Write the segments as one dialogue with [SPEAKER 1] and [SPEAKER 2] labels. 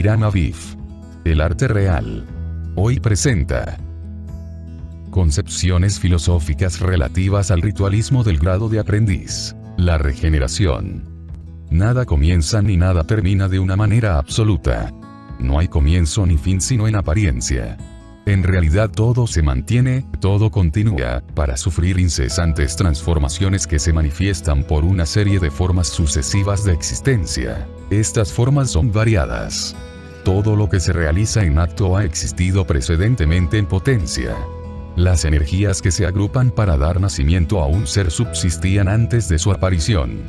[SPEAKER 1] Hiram Aviv. El arte real. Hoy presenta concepciones filosóficas relativas al ritualismo del grado de aprendiz. La regeneración. Nada comienza ni nada termina de una manera absoluta. No hay comienzo ni fin sino en apariencia. En realidad todo se mantiene, todo continúa, para sufrir incesantes transformaciones que se manifiestan por una serie de formas sucesivas de existencia. Estas formas son variadas. Todo lo que se realiza en acto ha existido precedentemente en potencia. Las energías que se agrupan para dar nacimiento a un ser subsistían antes de su aparición.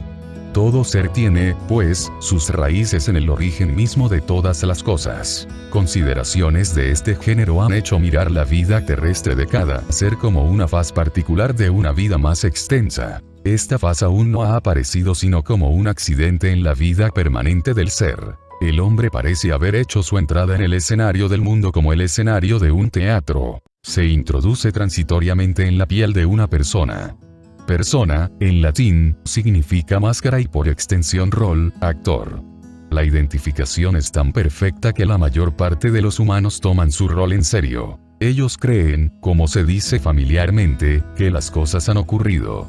[SPEAKER 1] Todo ser tiene, pues, sus raíces en el origen mismo de todas las cosas. Consideraciones de este género han hecho mirar la vida terrestre de cada ser como una faz particular de una vida más extensa. Esta faz aún no ha aparecido sino como un accidente en la vida permanente del ser. El hombre parece haber hecho su entrada en el escenario del mundo como el escenario de un teatro. Se introduce transitoriamente en la piel de una persona. Persona, en latín, significa máscara y por extensión rol, actor. La identificación es tan perfecta que la mayor parte de los humanos toman su rol en serio. Ellos creen, como se dice familiarmente, que las cosas han ocurrido.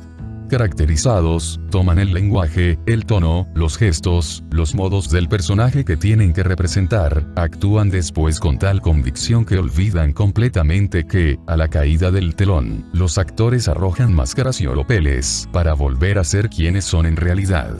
[SPEAKER 1] Caracterizados, toman el lenguaje, el tono, los gestos, los modos del personaje que tienen que representar, actúan después con tal convicción que olvidan completamente que, a la caída del telón, los actores arrojan máscaras y oropeles, para volver a ser quienes son en realidad.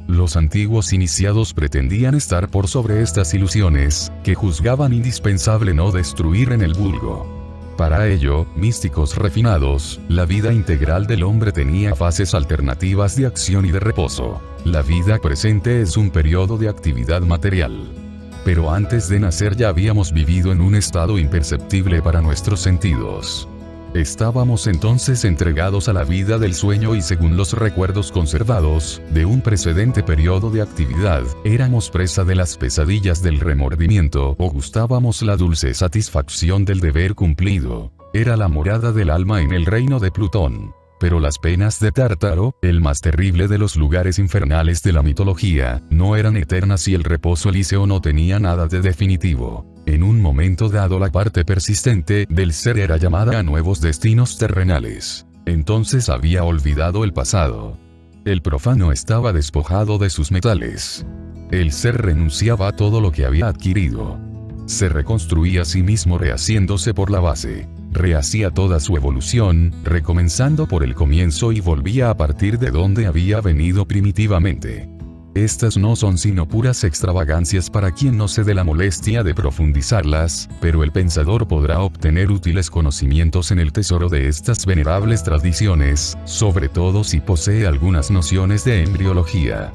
[SPEAKER 1] Los antiguos iniciados pretendían estar por sobre estas ilusiones, que juzgaban indispensable no destruir en el vulgo. Para ello, místicos refinados, la vida integral del hombre tenía fases alternativas de acción y de reposo. La vida presente es un periodo de actividad material. Pero antes de nacer ya habíamos vivido en un estado imperceptible para nuestros sentidos. Estábamos entonces entregados a la vida del sueño y según los recuerdos conservados, de un precedente periodo de actividad, éramos presa de las pesadillas del remordimiento o gustábamos la dulce satisfacción del deber cumplido. Era la morada del alma en el reino de Plutón. Pero las penas de Tártaro, el más terrible de los lugares infernales de la mitología, no eran eternas y el reposo elíseo no tenía nada de definitivo. En un momento dado la parte persistente del ser era llamada a nuevos destinos terrenales. Entonces había olvidado el pasado. El profano estaba despojado de sus metales. El ser renunciaba a todo lo que había adquirido. Se reconstruía a sí mismo rehaciéndose por la base. Rehacía toda su evolución, recomenzando por el comienzo y volvía a partir de donde había venido primitivamente. Estas no son sino puras extravagancias para quien no se dé la molestia de profundizarlas, pero el pensador podrá obtener útiles conocimientos en el tesoro de estas venerables tradiciones, sobre todo si posee algunas nociones de embriología.